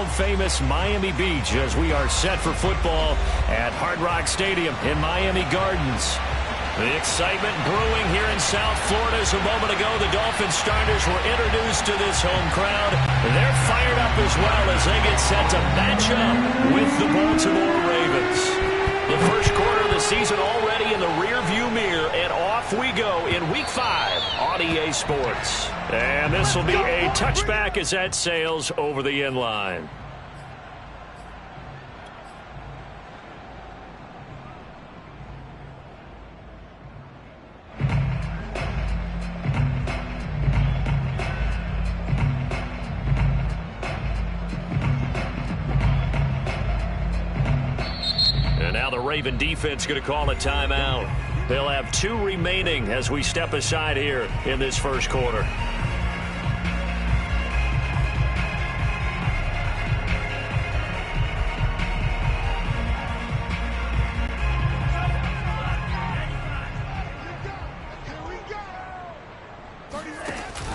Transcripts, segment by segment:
world-famous Miami Beach as we are set for football at Hard Rock Stadium in Miami Gardens. The excitement brewing here in South Florida. As a moment ago, the Dolphins starters were introduced to this home crowd. They're fired up as well as they get set to match up with the Baltimore Ravens. The first quarter of the season already in the rearview mirror, and off we go in Week 5 on EA Sports. And this will be a touchback as that sails over the end line. Now the Raven defense going to call a timeout. They'll have 2 remaining as we step aside here in this first quarter.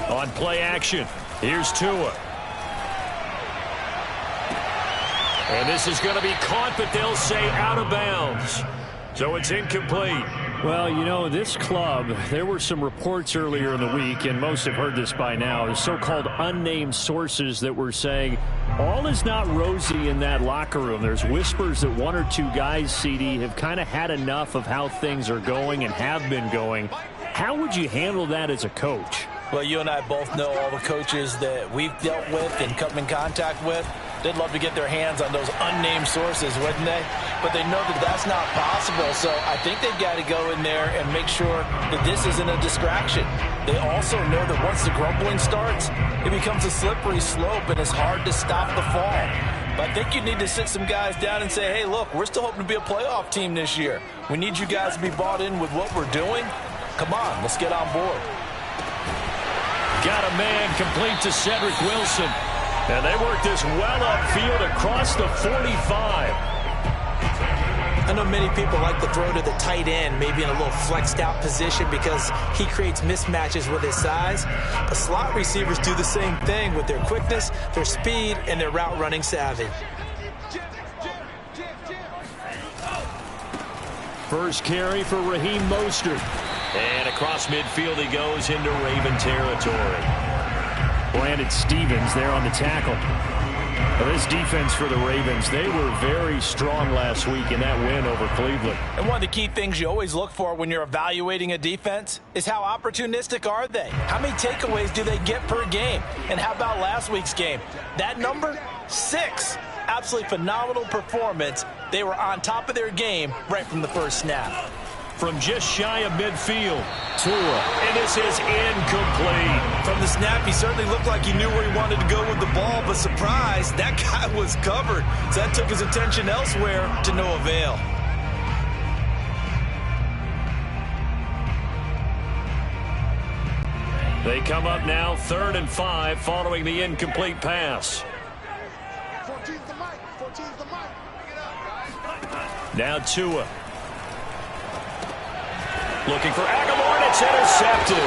On play action, here's Tua. And this is going to be caught, but they'll say out of bounds. So it's incomplete. Well, you know, this club, there were some reports earlier in the week, and most have heard this by now, the so-called unnamed sources that were saying all is not rosy in that locker room. There's whispers that 1 or 2 guys, CD, have kind of had enough of how things are going and have been going. How would you handle that as a coach? Well, you and I both know all the coaches that we've dealt with and come in contact with. They'd love to get their hands on those unnamed sources, wouldn't they? But they know that that's not possible, so I think they've got to go in there and make sure that this isn't a distraction. They also know that once the grumbling starts, it becomes a slippery slope, and it's hard to stop the fall. But I think you need to sit some guys down and say, hey, look, we're still hoping to be a playoff team this year. We need you guys to be bought in with what we're doing. Come on, let's get on board. Got a man complete to Cedric Wilson. And they work this well upfield across the 45. I know many people like to throw to the tight end, maybe in a little flexed out position because he creates mismatches with his size. But slot receivers do the same thing with their quickness, their speed, and their route running savvy. First carry for Raheem Mostert. And across midfield he goes into Raven territory. Brandon Stevens there on the tackle. Well, this defense for the Ravens, they were very strong last week in that win over Cleveland. And one of the key things you always look for when you're evaluating a defense is how opportunistic are they? How many takeaways do they get per game? And how about last week's game? That number, 6. Absolutely phenomenal performance. They were on top of their game right from the first snap. From just shy of midfield, Tua, and this is incomplete. From the snap, he certainly looked like he knew where he wanted to go with the ball, but surprise, that guy was covered. So that took his attention elsewhere to no avail. They come up now 3rd and 5 following the incomplete pass. 14's the mic. 14's the mic. Now Tua. Looking for Aguilar, and it's intercepted.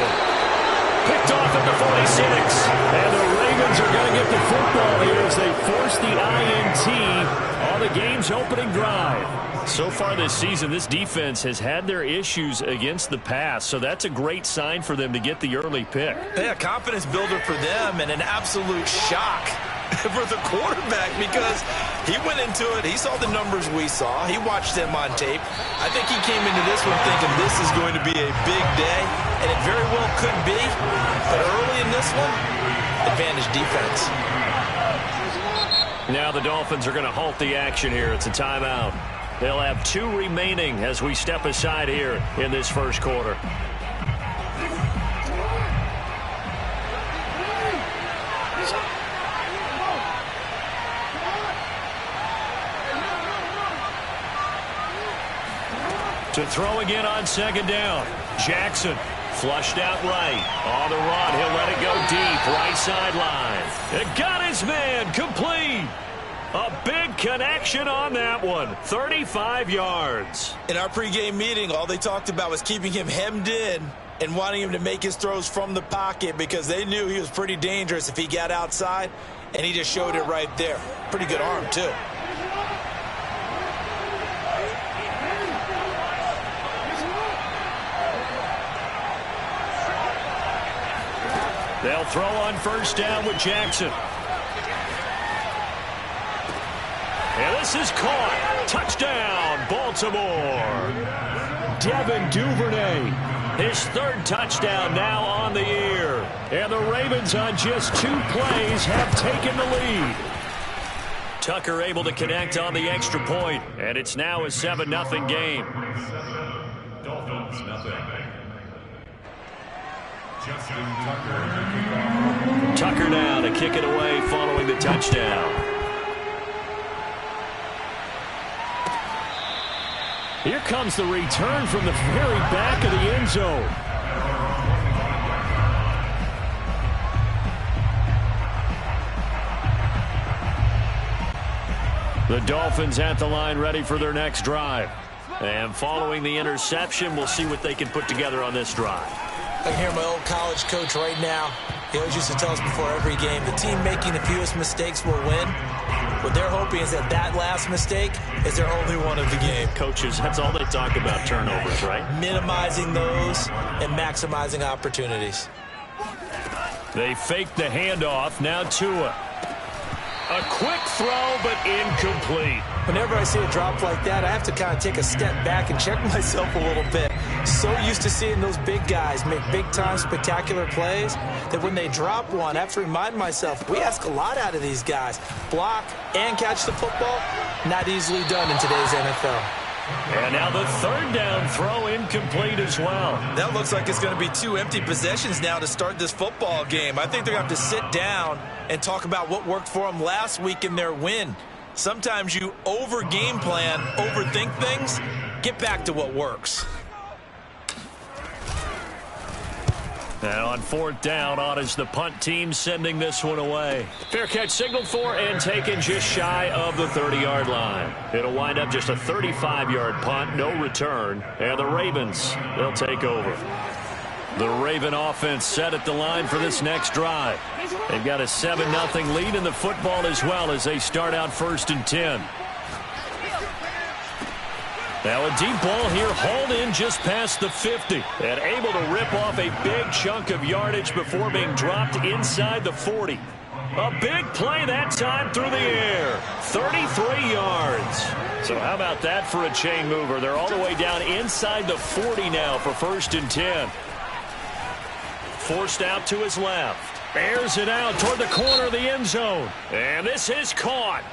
Picked off at the 46. And the Ravens are going to get the football here as they force the INT on the game's opening drive. So far this season, this defense has had their issues against the pass, so that's a great sign for them to get the early pick. Yeah, confidence builder for them and an absolute shock for the quarterback because he went into it. He saw the numbers we saw. He watched them on tape. I think he came into this one thinking this is going to be a big day, and it very well could be. But early in this one, advantage defense. Now the Dolphins are going to halt the action here. It's a timeout. They'll have 2 remaining as we step aside here in this first quarter. To throw again on 2nd down. Jackson flushed out right. On the run, he'll let it go deep. Right sideline. It got his man complete. A big connection on that one. 35 yards. In our pregame meeting, all they talked about was keeping him hemmed in and wanting him to make his throws from the pocket because they knew he was pretty dangerous if he got outside. and he just showed it right there. Pretty good arm, too. They'll throw on first down with Jackson. And this is caught. Touchdown, Baltimore. Devin Duvernay, his third touchdown now on the year. And the Ravens on just 2 plays have taken the lead. Tucker able to connect on the extra point, and it's now a 7-0 game. Dolphins, nothing. Tucker now to kick it away following the touchdown. Here comes the return from the very back of the end zone. The Dolphins at the line ready for their next drive. And following the interception, we'll see what they can put together on this drive. I can hear my old college coach right now. He always used to tell us before every game, the team making the fewest mistakes will win. What they're hoping is that last mistake is their only one of the game. Coaches, that's all they talk about, turnovers, right? Minimizing those and maximizing opportunities. They fake the handoff. Now Tua. A quick throw, but incomplete. Whenever I see a drop like that, I have to kind of take a step back and check myself a little bit. So used to seeing those big guys make big-time spectacular plays that when they drop one, I have to remind myself, we ask a lot out of these guys. Block and catch the football, not easily done in today's NFL. And now the third down throw incomplete as well. That looks like it's going to be 2 empty possessions now to start this football game. I think they're going to have to sit down and talk about what worked for them last week in their win. Sometimes you over-game plan, overthink things, get back to what works. And on 4th down, on is the punt team sending this one away. Fair catch signaled for and taken just shy of the 30-yard line. It'll wind up just a 35-yard punt, no return. And the Ravens, they'll take over. The Raven offense set at the line for this next drive. They've got a 7-0 lead in the football as well as they start out 1st and 10. Now a deep ball here, hauled in just past the 50. And able to rip off a big chunk of yardage before being dropped inside the 40. A big play that time through the air. 33 yards. So how about that for a chain mover? They're all the way down inside the 40 now for 1st and 10. Forced out to his left. Airs it out toward the corner of the end zone. And this is caught.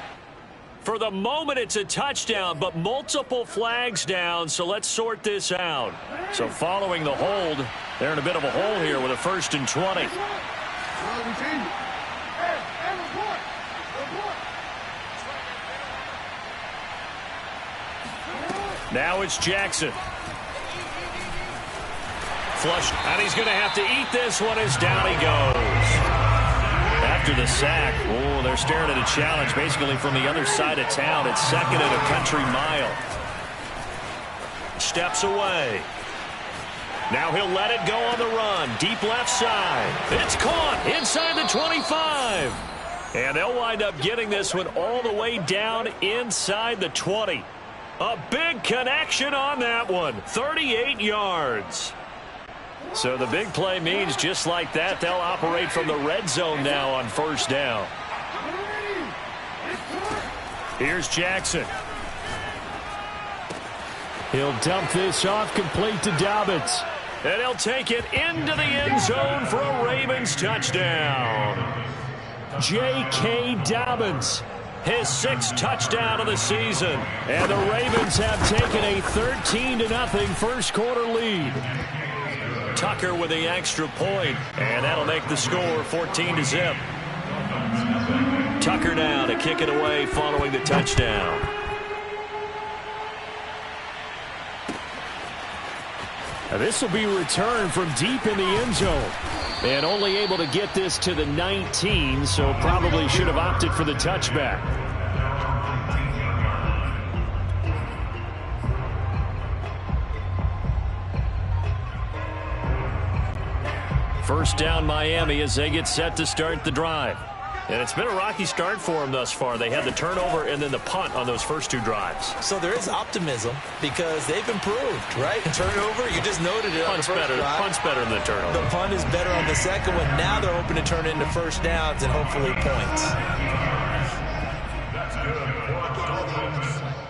For the moment, it's a touchdown, but multiple flags down, so let's sort this out. So following the hold, they're in a bit of a hole here with a 1st and 20. Now it's Jackson. Flushed, and he's going to have to eat this one as down he goes. After the sack, oh, they're staring at a challenge basically from the other side of town. It's 2nd and a country mile. Steps away. Now he'll let it go on the run. Deep left side. It's caught inside the 25. And they'll wind up getting this one all the way down inside the 20. A big connection on that one. 38 yards. So the big play means just like that, they'll operate from the red zone now on 1st down. Here's Jackson. He'll dump this off complete to Dobbins. And he'll take it into the end zone for a Ravens touchdown. J.K. Dobbins, his 6th touchdown of the season. And the Ravens have taken a 13-0 first quarter lead. Tucker with the extra point, and that'll make the score 14-0. Tucker now to kick it away following the touchdown. Now this will be returned from deep in the end zone. And only able to get this to the 19, so probably should have opted for the touchback. First down Miami as they get set to start the drive. And it's been a rocky start for them thus far. They had the turnover and then the punt on those first 2 drives. So there is optimism because they've improved, right? Turnover, you just noted it. Punt's better than the turnover. The punt is better on the second one. Now they're hoping to turn it into first downs and hopefully points. That's good.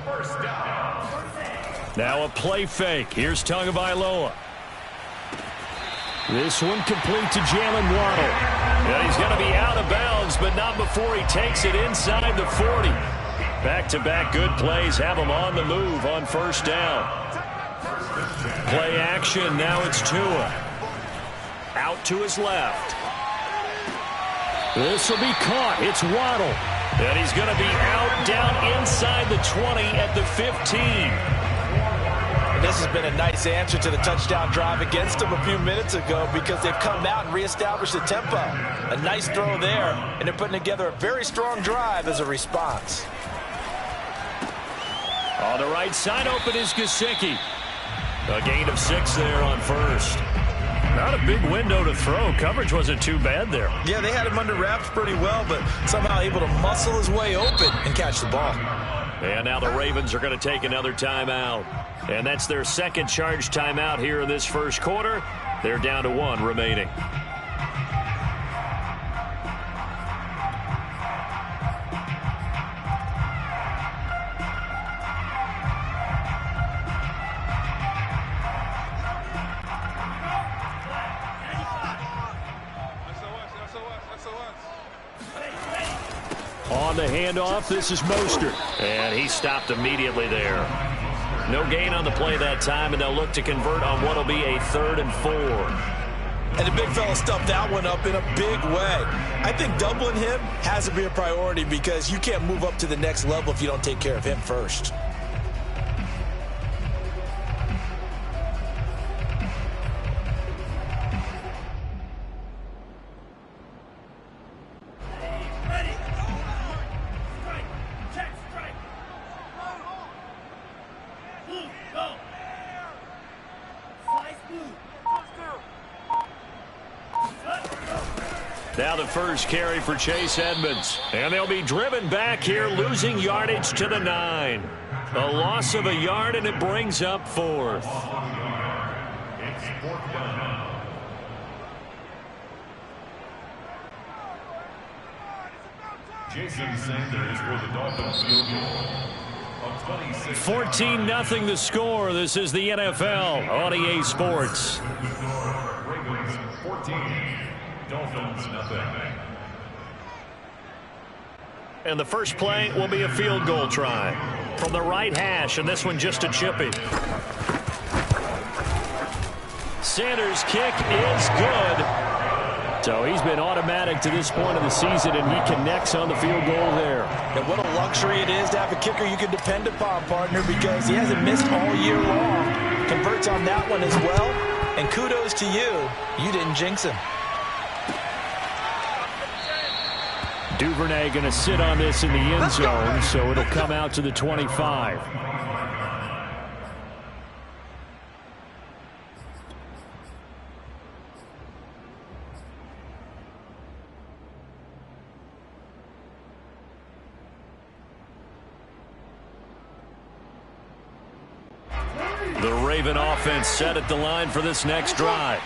First down. Now a play fake. Here's Tagovailoa. This one complete to Jalen Waddle. And he's going to be out of bounds, but not before he takes it inside the 40. Back-to-back good plays have him on the move on first down. Play action. Now it's Tua. Out to his left. This will be caught. It's Waddle. And he's going to be out down inside the 20 at the 15. This has been a nice answer to the touchdown drive against them a few minutes ago because they've come out and reestablished the tempo. A nice throw there, and they're putting together a very strong drive as a response. On the right side, open is Gesicki. A gain of 6 there on first. Not a big window to throw. Coverage wasn't too bad there. Yeah, they had him under wraps pretty well, but somehow able to muscle his way open and catch the ball. And now the Ravens are going to take another timeout. And that's their second charge timeout here in this first quarter. They're down to 1 remaining. On the handoff, this is Mostert. And he stopped immediately there. No gain on the play that time, and they'll look to convert on what will be a 3rd and 4. And the big fella stuffed that one up in a big way. I think doubling him has to be a priority because you can't move up to the next level if you don't take care of him first. Now the first carry for Chase Edmonds. And they'll be driven back here, losing yardage to the 9. A loss of a yard, and it brings up 4th. It's 4th down. Jason Sanders for the Dolphins field goal. 14-0 the score. This is the NFL on EA Sports. Ravens 14. Dolphins nothing. And the first play will be a field goal try from the right hash, and this one just a chippy. Sanders' kick is good. So he's been automatic to this point of the season, and he connects on the field goal there. And what a luxury it is to have a kicker you can depend upon, partner, because he hasn't missed all year long. Converts on that one as well, and kudos to you. You didn't jinx him. Duvernay going to sit on this in the end zone, so it'll come out to the 25. The Raven offense set at the line for this next drive.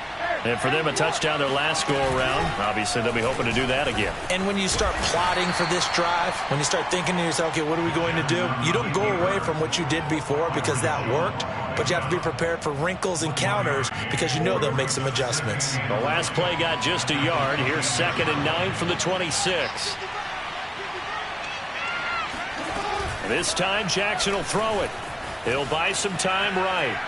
And for them, a touchdown their last go-around. Obviously, they'll be hoping to do that again. And when you start plotting for this drive, when you start thinking to yourself, okay, what are we going to do? You don't go away from what you did before because that worked, but you have to be prepared for wrinkles and counters because you know they'll make some adjustments. The last play got just a yard. Here's 2nd and 9 from the 26. This time, Jackson will throw it. He'll buy some time right.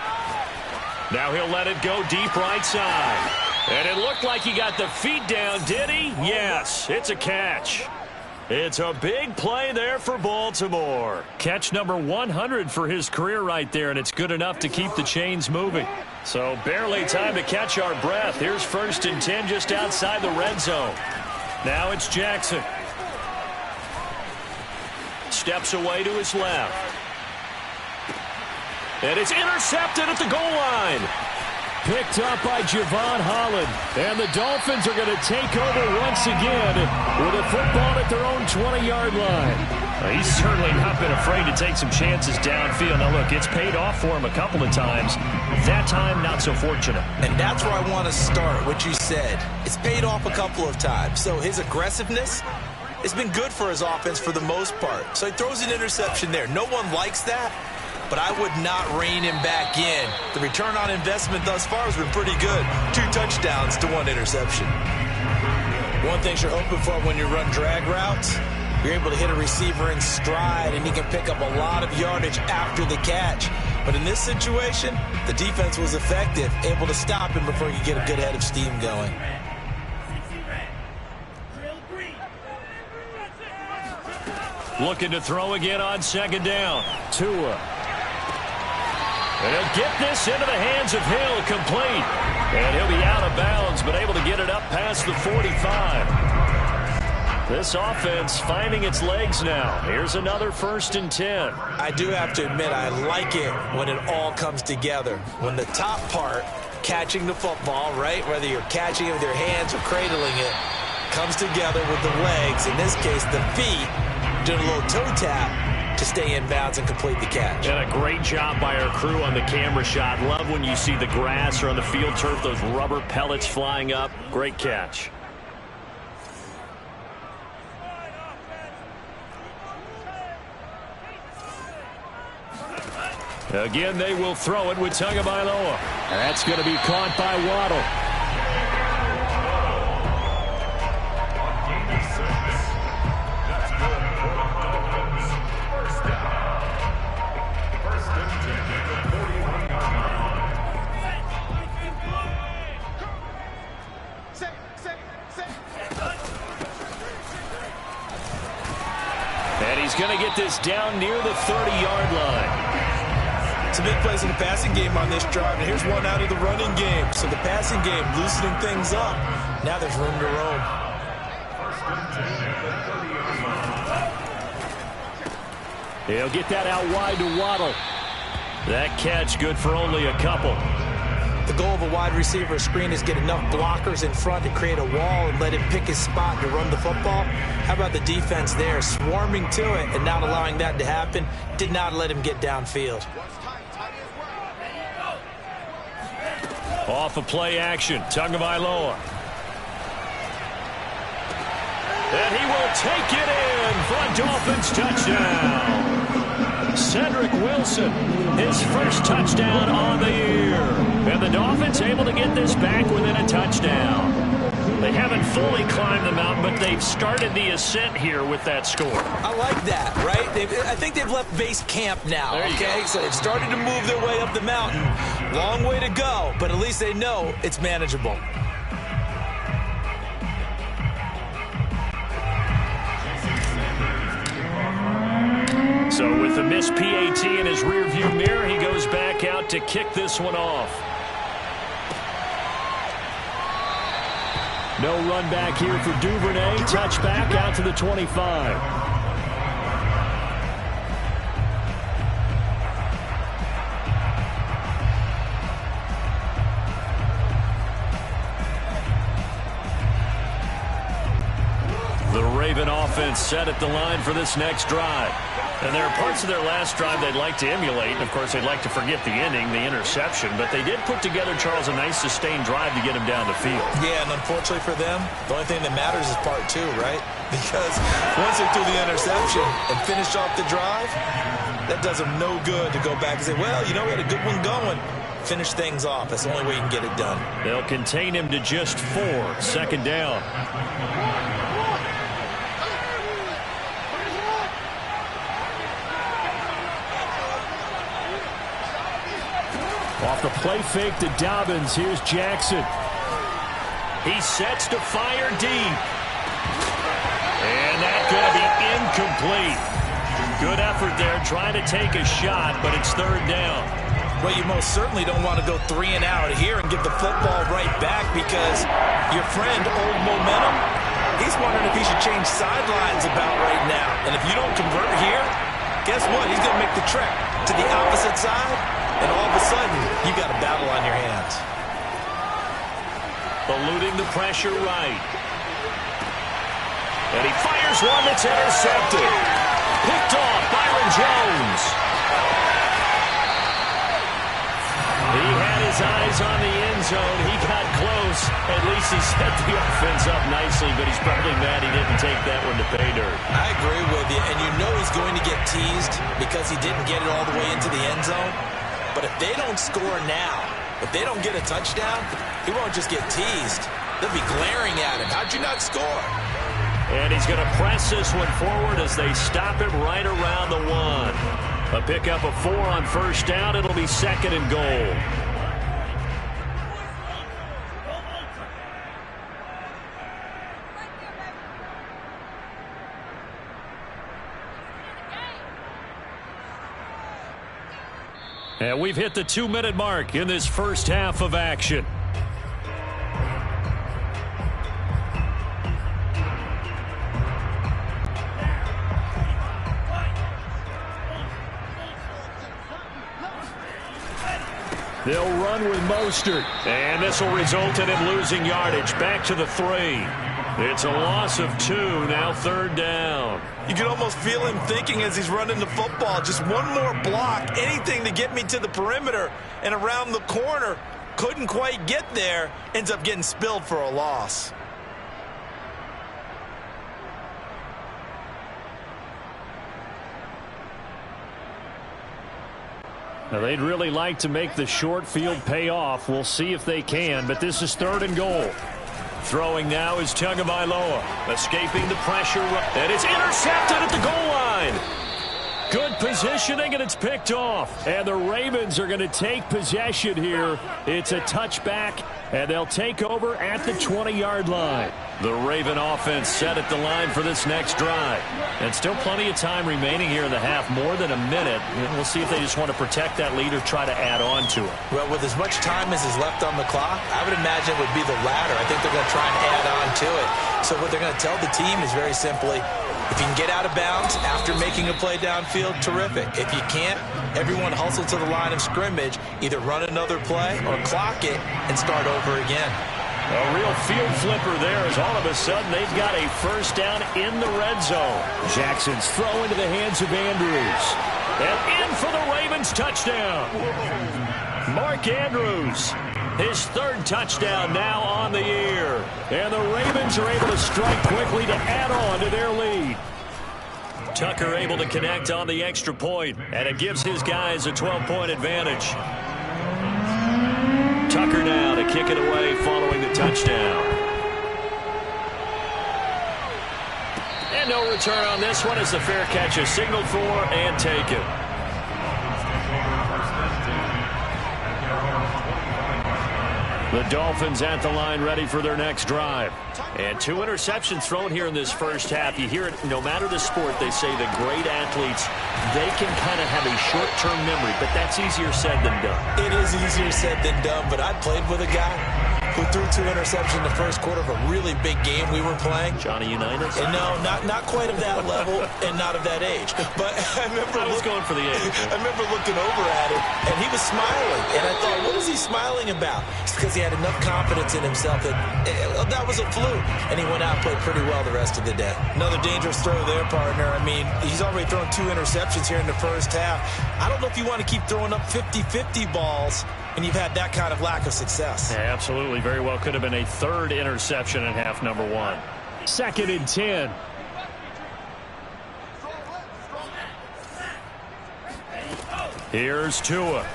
Now he'll let it go deep right side. And it looked like he got the feet down, did he? Yes, it's a catch. It's a big play there for Baltimore. Catch number 100 for his career right there, and it's good enough to keep the chains moving. So barely time to catch our breath. Here's 1st and 10 just outside the red zone. Now it's Jackson. Steps away to his left. And it's intercepted at the goal line. picked up by Javon Holland. And the Dolphins are going to take over once again with a football at their own 20-yard line. He's certainly not been afraid to take some chances downfield. Now, look, it's paid off for him a couple of times. That time, not so fortunate. And that's where I want to start, what you said. It's paid off a couple of times. So his aggressiveness, it's been good for his offense for the most part. So he throws an interception there. No one likes that, but I would not rein him back in. The return on investment thus far has been pretty good. 2 touchdowns to 1 interception. One thing you're hoping for when you run drag routes, you're able to hit a receiver in stride, and he can pick up a lot of yardage after the catch. But in this situation, the defense was effective, able to stop him before he could get a good head of steam going. Looking to throw again on second down. Tua. And he'll get this into the hands of Hill, complete. And he'll be out of bounds, but able to get it up past the 45. This offense finding its legs now. Here's another 1st and 10. I do have to admit, I like it when it all comes together. When the top part, catching the football, right, whether you're catching it with your hands or cradling it, comes together with the legs, in this case the feet, doing a little toe tap to stay in bounds and complete the catch. And a great job by our crew on the camera shot. Love when you see the grass or on the field turf, those rubber pellets flying up. Great catch. Again, they will throw it with Tagovailoa. And that's going to be caught by Waddle. And he's going to get this down near the 30-yard line. Some big plays in the passing game on this drive, and here's one out of the running game. So the passing game loosening things up. Now there's room to roam. He'll get that out wide to Waddle. That catch good for only a couple. The goal of a wide receiver screen is get enough blockers in front to create a wall and let him pick his spot to run the football. How about the defense there, swarming to it and not allowing that to happen? Did not let him get downfield. Off of play action, Tagovailoa. And he will take it in for a Dolphins touchdown. Cedric Wilson, his first touchdown on the year. And the Dolphins able to get this back within a touchdown. They haven't fully climbed the mountain, but they've started the ascent here with that score. I like that, right? I think they've left base camp now, okay? So they've started to move their way up the mountain. Long way to go, but at least they know it's manageable. So with the missed PAT in his rearview mirror, he goes back out to kick this one off. No run back here for Duvernay. Touchback out to the 25. The Raven offense set at the line for this next drive. And there are parts of their last drive they'd like to emulate. And, of course, they'd like to forget the ending, the interception. But they did put together, Charles, a nice sustained drive to get him down the field. Yeah, and unfortunately for them, the only thing that matters is part 2, right? Because once they threw the interception and finished off the drive, that does them no good to go back and say, well, you know, we had a good one going. Finish things off. That's the only way you can get it done. They'll contain him to just 4. Second down. Off the play fake to Dobbins. Here's Jackson. He sets to fire deep. And that's going to be incomplete. Good effort there trying to take a shot, but it's third down. Well, you most certainly don't want to go 3 and out here and give the football right back because your friend, Old Momentum, he's wondering if he should change sidelines about right now. And if you don't convert here, guess what? He's going to make the trek to the opposite side. And all of a sudden, you got a battle on your hands. eluding the pressure right. And he fires one that's intercepted. Picked off Byron Jones. He had his eyes on the end zone. He got close. At least he set the offense up nicely, but he's probably mad he didn't take that one to pay dirt. I agree with you, and you know he's going to get teased because he didn't get it all the way into the end zone. But if they don't score now, if they don't get a touchdown, he won't just get teased. They'll be glaring at him. How'd you not score? And he's going to press this one forward as they stop it right around the 1. A pickup of 4 on first down. It'll be 2nd and goal. And we've hit the 2-minute mark in this first half of action. They'll run with Mostert. And this will result in him losing yardage. Back to the 3. It's a loss of 2. Now 3rd down. You can almost feel him thinking as he's running the football. Just one more block. Anything to get me to the perimeter and around the corner. Couldn't quite get there. Ends up getting spilled for a loss. Now, they'd really like to make the short field pay off. We'll see if they can, but this is 3rd and goal. Throwing now is Tagovailoa, escaping the pressure, and it's intercepted at the goal line. Good positioning, and it's picked off. And the Ravens are going to take possession here. It's a touchback, and they'll take over at the 20-yard line. The Raven offense set at the line for this next drive. And still plenty of time remaining here in the half, more than a minute. We'll see if they just want to protect that lead or try to add on to it. Well, with as much time as is left on the clock, I would imagine it would be the latter. I think they're going to try and add on to it. So what they're going to tell the team is very simply, if you can get out of bounds after making a play downfield, terrific. If you can't, everyone hustle to the line of scrimmage, either run another play or clock it and start over again. A real field flipper there as all of a sudden they've got a first down in the red zone. Jackson's throw into the hands of Andrews. And in for the Ravens touchdown. Mark Andrews, his 3rd touchdown now on the year. And the Ravens are able to strike quickly to add on to their lead. Tucker able to connect on the extra point, and it gives his guys a 12-point advantage. Tucker now to kick it away following the touchdown. And no return on this one as the fair catch is signaled for and taken. The Dolphins at the line ready for their next drive. And 2 interceptions thrown here in this first half. You hear it, no matter the sport, they say the great athletes, they can kind of have a short-term memory, but that's easier said than done. It is easier said than done, but I played with a guy who threw 2 interceptions in the first quarter of a really big game we were playing. Johnny Unitas? And no, not quite of that level and not of that age. But I remember going for the age. I remember looking over at him, and he was smiling. And I thought, what is he smiling about? It's because he had enough confidence in himself that that was a fluke. And he went out and played pretty well the rest of the day. Another dangerous throw there, partner. I mean, he's already thrown 2 interceptions here in the first half. I don't know if you want to keep throwing up 50-50 balls and you've had that kind of lack of success. Yeah, absolutely. Very well could have been a 3rd interception in half number 1. 2nd and 10. Here's Tua.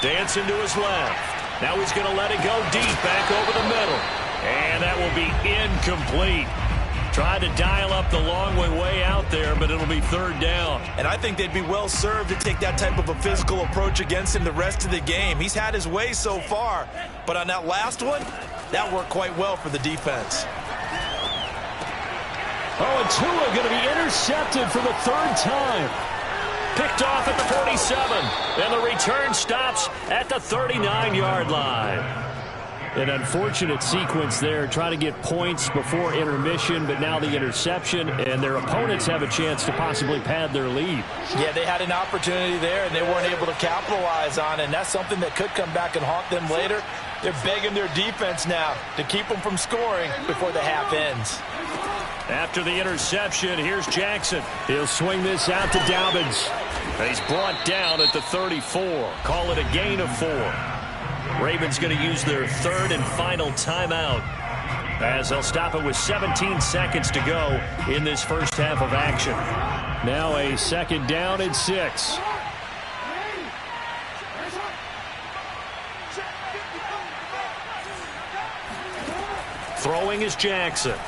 Dancing to his left. Now he's going to let it go deep back over the middle. And that will be incomplete. Tried to dial up the long way out there, but it'll be 3rd down. And I think they'd be well served to take that type of a physical approach against him the rest of the game. He's had his way so far, but on that last one, that worked quite well for the defense. Oh, and Tua going to be intercepted for the 3rd time. Picked off at the 47, and the return stops at the 39-yard line. An unfortunate sequence there, trying to get points before intermission, but now the interception, and their opponents have a chance to possibly pad their lead. Yeah, they had an opportunity there, and they weren't able to capitalize on it, and that's something that could come back and haunt them later. They're begging their defense now to keep them from scoring before the half ends. After the interception, here's Jackson. He'll swing this out to Dobbins. He's brought down at the 34. Call it a gain of 4. Ravens going to use their third and final timeout as they'll stop it with 17 seconds to go in this first half of action. Now a second down and 6. Throwing is Jackson.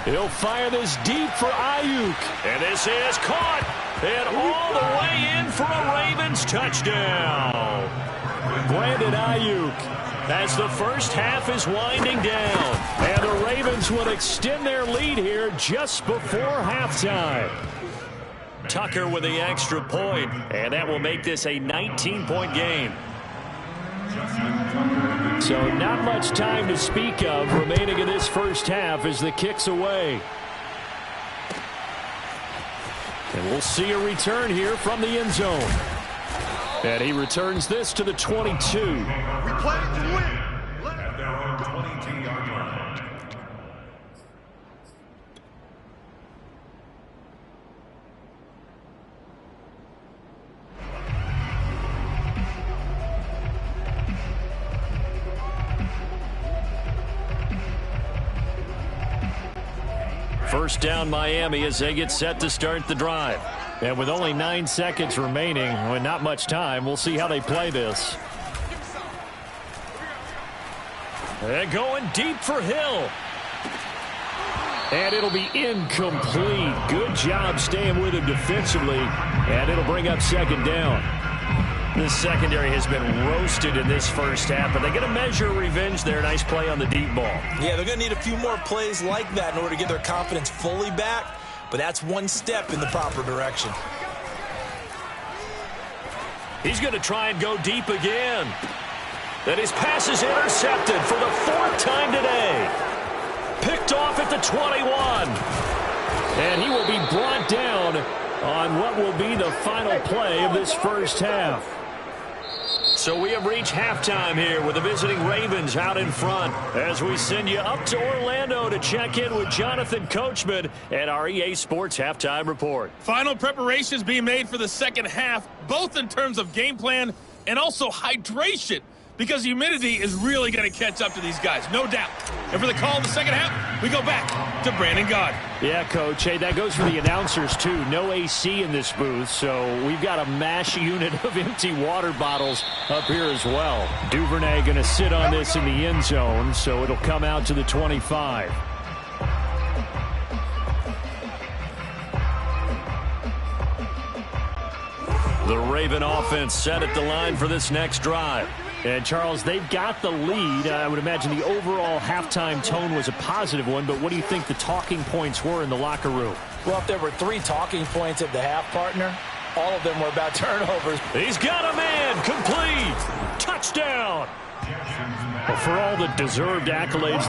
He'll fire this deep for Ayuk. And this is caught. And all the way in for a Ravens touchdown. Brandon Ayuk as the first half is winding down. And the Ravens will extend their lead here just before halftime. Tucker with the extra point, and that will make this a 19-point game. So not much time to speak of remaining in this first half as the kick's away. And we'll see a return here from the end zone. And he returns this to the 22. We play to win. At their own 22-yard line. First down Miami as they get set to start the drive. And with only 9 seconds remaining, and not much time, we'll see how they play this. They're going deep for Hill. And it'll be incomplete. Good job staying with him defensively. And it'll bring up second down. This secondary has been roasted in this first half, but they're going to measure revenge there. Nice play on the deep ball. Yeah, they're going to need a few more plays like that in order to get their confidence fully back, but that's one step in the proper direction. He's going to try and go deep again. Then his pass is intercepted for the 4th time today. Picked off at the 21. And he will be brought down on what will be the final play of this first half. So we have reached halftime here with the visiting Ravens out in front as we send you up to Orlando to check in with Jonathan Coachman and our EA Sports Halftime Report. Final preparations being made for the second half, both in terms of game plan and also hydration, because humidity is really going to catch up to these guys, no doubt. And for the call in the second half, we go back to Brandon Gaud. Yeah, Coach. Hey, that goes for the announcers, too. No AC in this booth, so we've got a mash unit of empty water bottles up here as well. Duvernay going to sit on this in the end zone, so it'll come out to the 25. The Raven offense set at the line for this next drive. And, Charles, they've got the lead. I would imagine the overall halftime tone was a positive one, but what do you think the talking points were in the locker room? Well, if there were 3 talking points at the half, partner, all of them were about turnovers. He's got a man. Complete. Touchdown. Well, for all the deserved accolades.